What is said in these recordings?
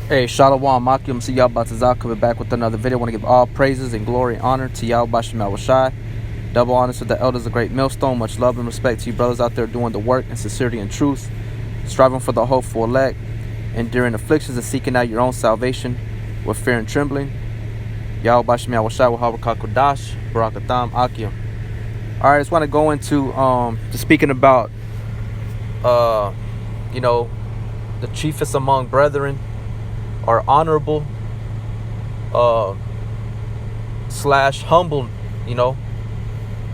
Hey, Shalom, Makim, see y'all about to coming back with another video. I want to give all praises and glory and honor to y'all, Bashim Awashai. Double honors to the elders of Great Millstone. Much love and respect to you brothers out there doing the work in sincerity and truth, striving for the hopeful elect, enduring afflictions and seeking out your own salvation with fear and trembling. Y'all, Bashim Awashai, Wahabaka Kodash, Barakatam, Akim. All right, I just want to go into just speaking about, you know, the chiefest among brethren, are honorable slash humble, you know,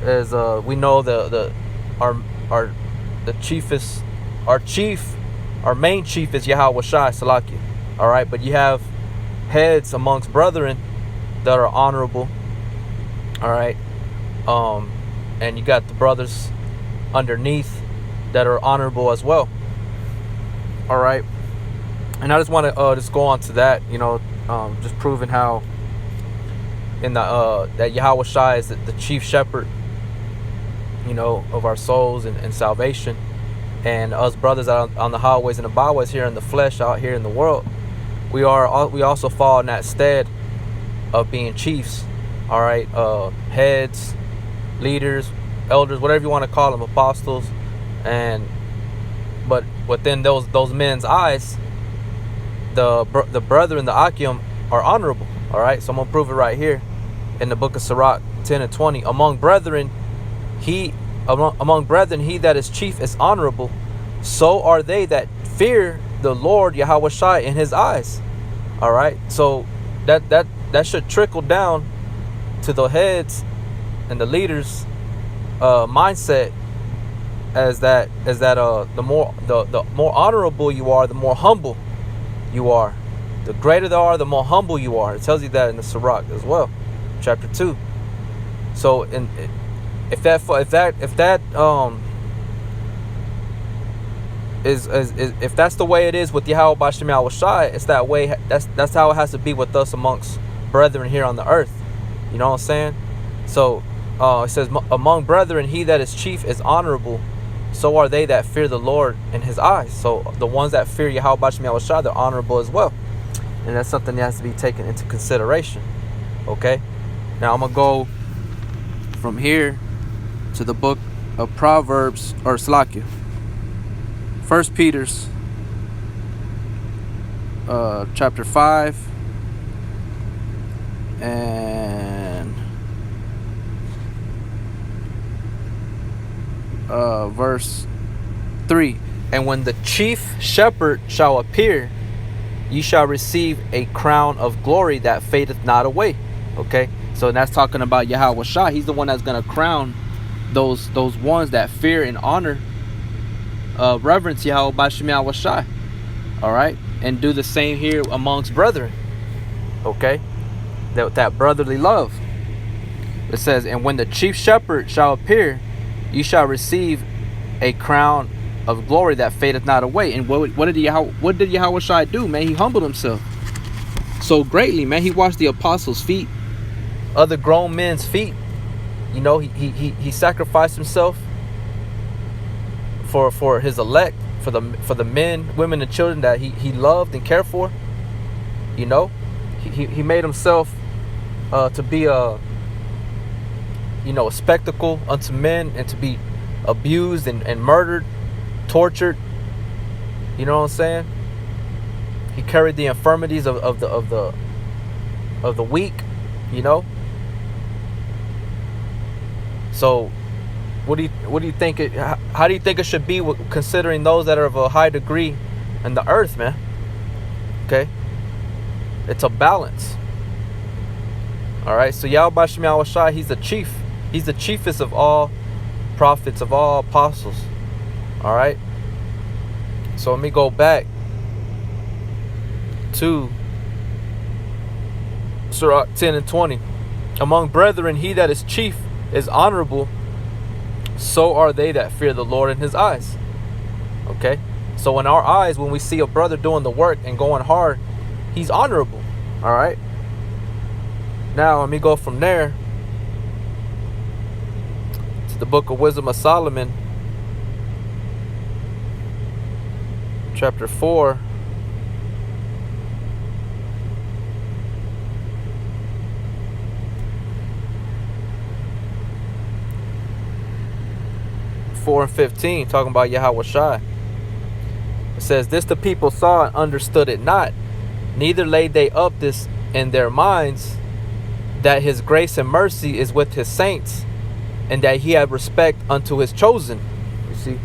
as we know the chiefest, our main chief is Yahweh Shai Salaki. All right, but you have heads amongst brethren that are honorable. All right, and you got the brothers underneath that are honorable as well. All right. And I just want to just go on to that, you know, just proving how in the that Yahweh Shai is the chief shepherd, you know, of our souls and salvation, and us brothers out on the highways and the byways here in the flesh, out here in the world, we also fall in that stead of being chiefs. All right, heads, leaders, elders, whatever you want to call them, apostles, but within those men's eyes, the brethren, the Akim, are honorable. All right, so I'm gonna prove it right here in the book of Sirach 10 and 20. Among brethren he that is chief is honorable, so are they that fear the Lord Yahweh Shai in his eyes. All right, so that should trickle down to the heads and the leaders mindset, as that the more honorable you are, the more humble you are. The greater they are, the more humble you are. It tells you that in the Sirach as well, chapter 2. So if that's the way it is with Yahweh Bashim Awashai, it's that way. That's how it has to be with us amongst brethren here on the earth. You know what I'm saying? So it says, among brethren he that is chief is honorable, so are they that fear the Lord in his eyes. So the ones that fear Yahweh Bashim Awashai, they're honorable as well. And that's something that has to be taken into consideration. Okay? Now I'm going to go from here to the book of Proverbs, or Slakia. 1 Peter's chapter 5 and verse 3. And when the chief shepherd shall appear, ye shall receive a crown of glory that fadeth not away. Okay, so that's talking about Yahweh Shai. He's the one that's going to crown those ones that fear and honor, reverence Yahweh Bashim Yahweh Shai. All right, and do the same here amongst brethren. Okay, that brotherly love. It says, and when the chief shepherd shall appear, you shall receive a crown of glory that fadeth not away. And what did Yahweh Shai do, man? He humbled himself so greatly, man. He washed the apostles' feet, other grown men's feet. You know, he sacrificed himself for his elect, for the men, women, and children that he loved and cared for. You know, he made himself to be a spectacle unto men, and to be abused and murdered, tortured. You know what I'm saying? He carried the infirmities of the weak, you know. So what do you think how do you think it should be, considering those that are of a high degree in the earth, man? Okay, it's a balance. All right, so Yahweh Bashim Awashai, he's the chief. He's the chiefest of all prophets, of all apostles. All right, so let me go back to Surah 10 and 20. Among brethren he that is chief is honorable, so are they that fear the Lord in his eyes. Okay, so in our eyes, when we see a brother doing the work and going hard, he's honorable. All right, now let me go from there to the book of Wisdom of Solomon, chapter 4 54 and 15, talking about Yahweh Shai. It says, "This the people saw and understood it not, neither laid they up this in their minds, that his grace and mercy is with his saints, and that he had respect unto his chosen." You see?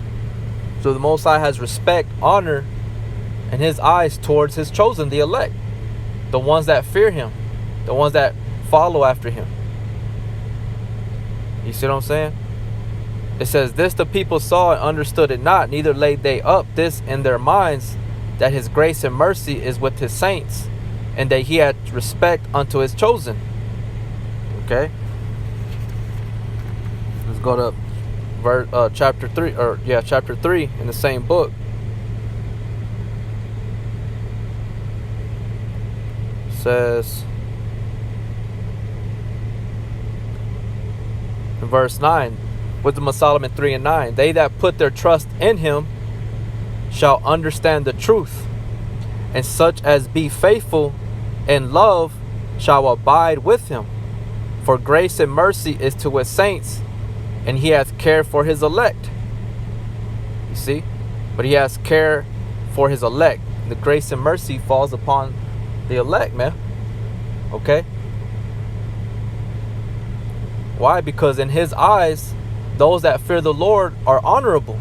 So the Most High has respect, honor, and his eyes towards his chosen, the elect, the ones that fear him, the ones that follow after him. You see what I'm saying? It says, "This the people saw and understood it not, neither laid they up this in their minds, that his grace and mercy is with his saints, and that he had respect unto his chosen." Okay? Let's go to chapter 3 in the same book. It says in verse 9, Wisdom of Solomon 3 and 9, "They that put their trust in him shall understand the truth, and such as be faithful in love shall abide with him. For grace and mercy is to his saints, and he hath care for his elect." You see? But he has care for his elect. The grace and mercy falls upon the elect, man. Okay? Why? Because in his eyes, those that fear the Lord are honorable.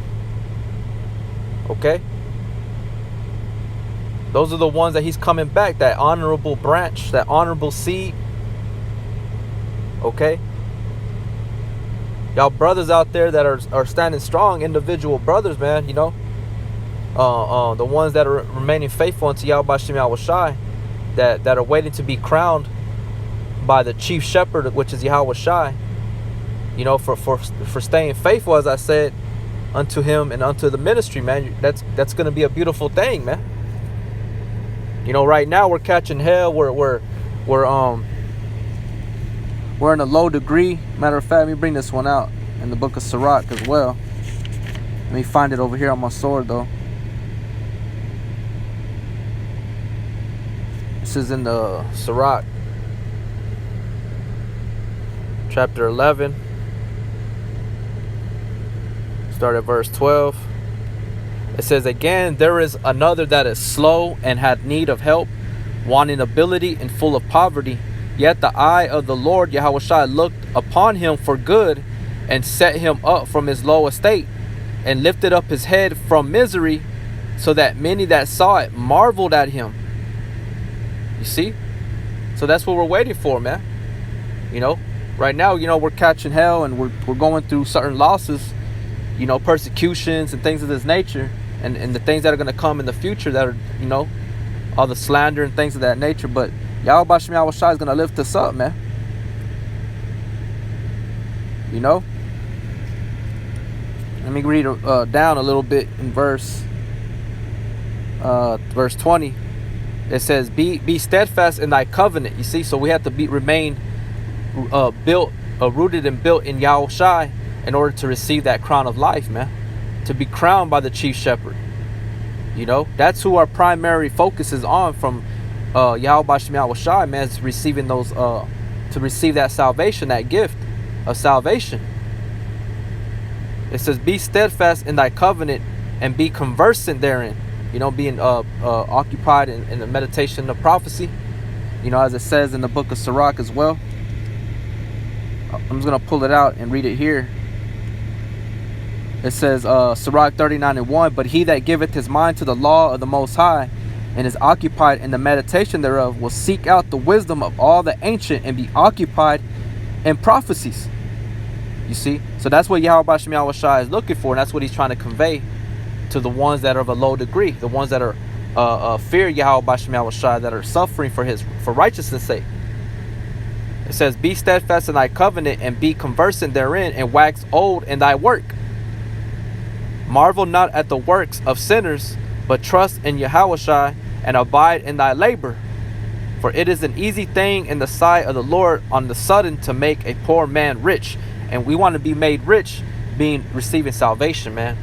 Okay? Those are the ones that he's coming back, that honorable branch, that honorable seed. Okay? Y'all brothers out there that are standing strong, individual brothers, man, you know, the ones that are remaining faithful unto Yahweh Shem Yahweh Shai, that are waiting to be crowned by the chief shepherd, which is Yahweh Shai, you know, for staying faithful, as I said, unto him and unto the ministry, man. That's going to be a beautiful thing, man. You know, right now we're catching hell. We're in a low degree. Matter of fact, let me bring this one out in the book of Sirach as well. Let me find it over here on my sword, though. This is in the Sirach, chapter 11. Start at verse 12. It says, "Again, there is another that is slow and hath need of help, wanting ability and full of poverty. Yet the eye of the Lord Yahweh Shai looked upon him for good, and set him up from his low estate, and lifted up his head from misery, so that many that saw it marveled at him." You see? So that's what we're waiting for, man. You know, right now, you know, we're catching hell, and we're going through certain losses, you know, persecutions and things of this nature, and the things that are going to come in the future that are, you know, all the slander and things of that nature. But Yahweh Shem Yahweh Shai is going to lift us up, man. You know? Let me read down a little bit in verse 20. It says, be steadfast in thy covenant. You see, so we have to remain rooted and built in Yahweh Shai in order to receive that crown of life, man. To be crowned by the chief shepherd. You know, that's who our primary focus is on from Yahweh Shem Yahweh Shai, man, is receiving those, to receive that salvation, that gift of salvation. It says, "Be steadfast in thy covenant, and be conversant therein." You know, being occupied in the meditation of prophecy. You know, as it says in the book of Sirach as well. I'm just going to pull it out and read it here. It says, Sirach 39 and 1, "But he that giveth his mind to the law of the Most High, and is occupied in the meditation thereof, will seek out the wisdom of all the ancient, and be occupied in prophecies." You see? So that's what Yahweh Shem Yahweh Shai is looking for, and that's what he's trying to convey to the ones that are of a low degree, the ones that are fear Yahweh Shem Yahweh Shai, that are suffering for righteousness' sake. It says, "Be steadfast in thy covenant, and be conversant therein, and wax old in thy work. Marvel not at the works of sinners, but trust in Yahweh Shai, and abide in thy labor. For it is an easy thing in the sight of the Lord on the sudden to make a poor man rich." And we want to be made rich, receiving salvation, man.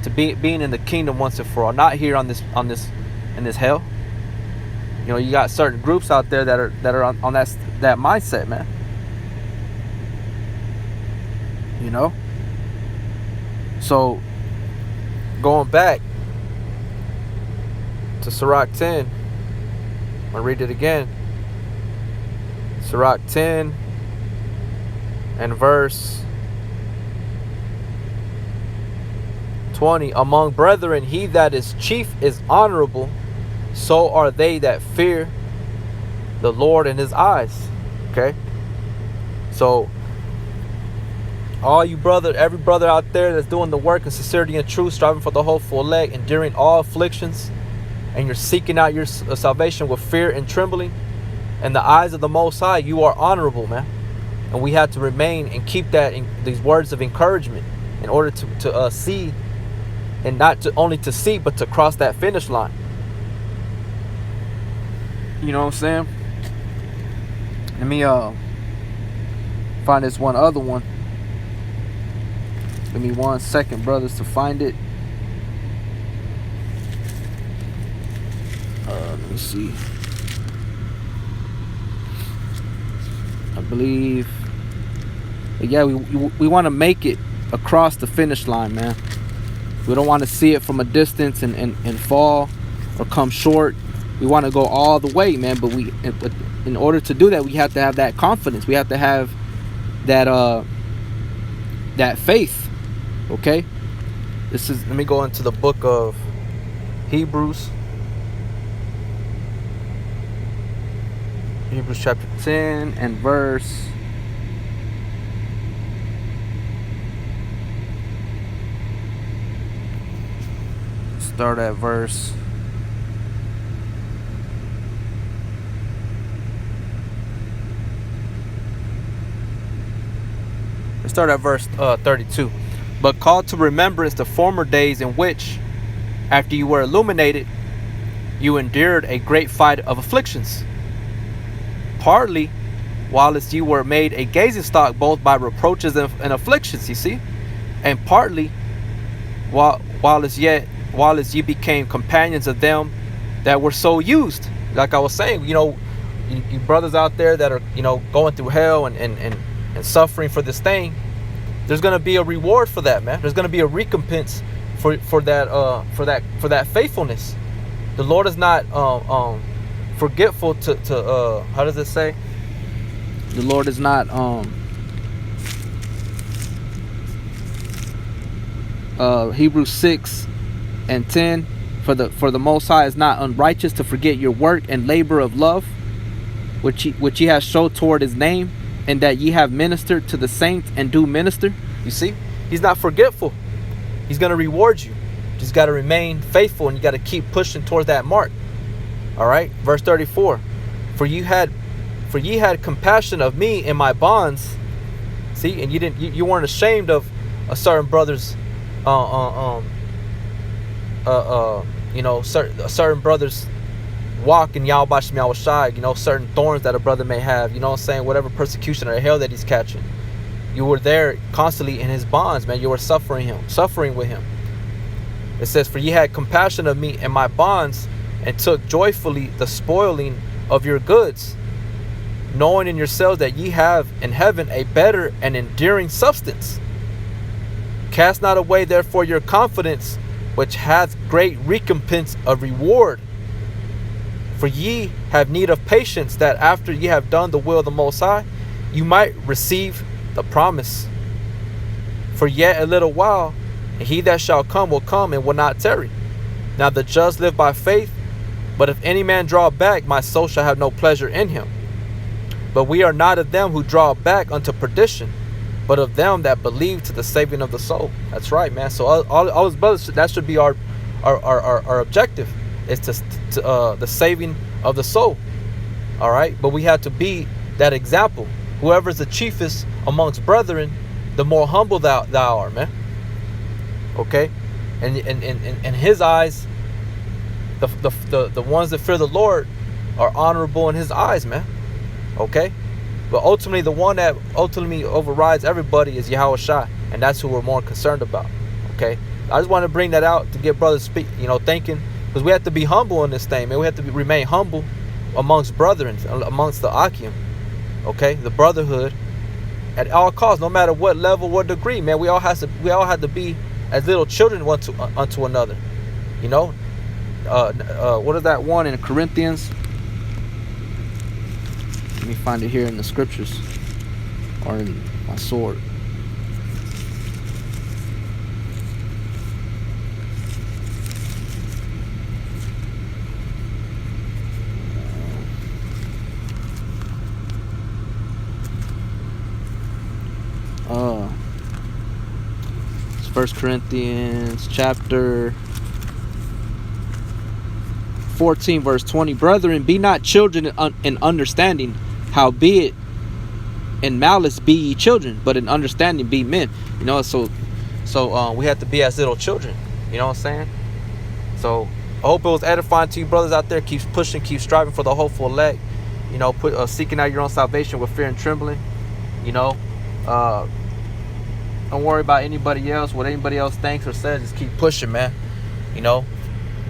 To being in the kingdom once and for all, not here in this hell. You know, you got certain groups out there that are on that mindset, man. You know. So going back to Sirach 10, I'm gonna read it again. Sirach 10 and verse 20. Among brethren, he that is chief is honorable, so are they that fear the Lord in his eyes. Okay? So all you brother, every brother out there that's doing the work in sincerity and truth, striving for the hopeful elect, enduring all afflictions, and you're seeking out your salvation with fear and trembling, in the eyes of the Most High, you are honorable, man. And we have to remain and keep that in these words of encouragement in order to see, and not to only to see, but to cross that finish line. You know what I'm saying? Let me find this one other one. Give me 1 second, brothers, to find it. Let me see. I believe. But yeah, we want to make it across the finish line, man. We don't want to see it from a distance and fall or come short. We want to go all the way, man. But in order to do that, we have to have that confidence. We have to have that that faith. Okay. Let me go into the book of Hebrews. Hebrews chapter 10 and verse start at verse let's start at verse 32. But call to remembrance the former days in which, after you were illuminated, you endured a great fight of afflictions, partly whilst you were made a gazing stock both by reproaches and afflictions, you see, and partly whilst you became companions of them that were so used. Like I was saying, you brothers out there that are, going through hell and suffering for this thing, there's gonna be a reward for that, man. There's gonna be a recompense for that faithfulness. The Lord is not forgetful to how does it say? The Lord is not Hebrews 6 and 10, for the Most High is not unrighteous to forget your work and labor of love, which he has showed toward his name, and that ye have ministered to the saints and do minister. You see, he's not forgetful. He's going to reward you. Just got to remain faithful, and you got to keep pushing towards that mark. All right, verse 34. For ye had compassion of me in my bonds. See, and you weren't ashamed of a certain brother's certain brothers walk in Yahweh Shem Yahushai, certain thorns that a brother may have, you know what I'm saying, whatever persecution or hell that he's catching. You were there constantly in his bonds, man. You were suffering with him. It says, for ye had compassion of me in my bonds, and took joyfully the spoiling of your goods, knowing in yourselves that ye have in heaven a better and enduring substance. Cast not away therefore your confidence, which hath great recompense of reward. For ye have need of patience, that after ye have done the will of the Most High, you might receive the promise. For yet a little while, and he that shall come will come and will not tarry. Now the just live by faith, but if any man draw back, my soul shall have no pleasure in him. But we are not of them who draw back unto perdition, but of them that believe to the saving of the soul. That's right, man. So all his brothers, that should be our objective, is to the saving of the soul. All right, but we have to be that example. Whoever is the chiefest amongst brethren, the more humble thou art, man. Okay, and in his eyes, the ones that fear the Lord are honorable in his eyes, man. Okay, but ultimately the one that ultimately overrides everybody is Yahweh Shai, and that's who we're more concerned about. Okay, I just want to bring that out to get brothers thinking, because we have to be humble in this thing, man. We have to remain humble amongst brethren, amongst the Akim. Okay, the brotherhood at all costs, no matter what level, what degree, man. We all have to be as little children one to unto another. You know, what is that one in Corinthians? Let me find it here in the scriptures or in my sword. It's 1 Corinthians chapter 14 verse 20. Brethren, be not children in understanding, howbeit in malice be ye children, but in understanding be men. You know, so we have to be as little children. You know what I'm saying? So I hope it was edifying to you brothers out there. Keep pushing, keep striving for the hopeful elect. You know, seeking out your own salvation with fear and trembling. You know, don't worry about anybody else, what anybody else thinks or says. Just keep pushing, man. You know,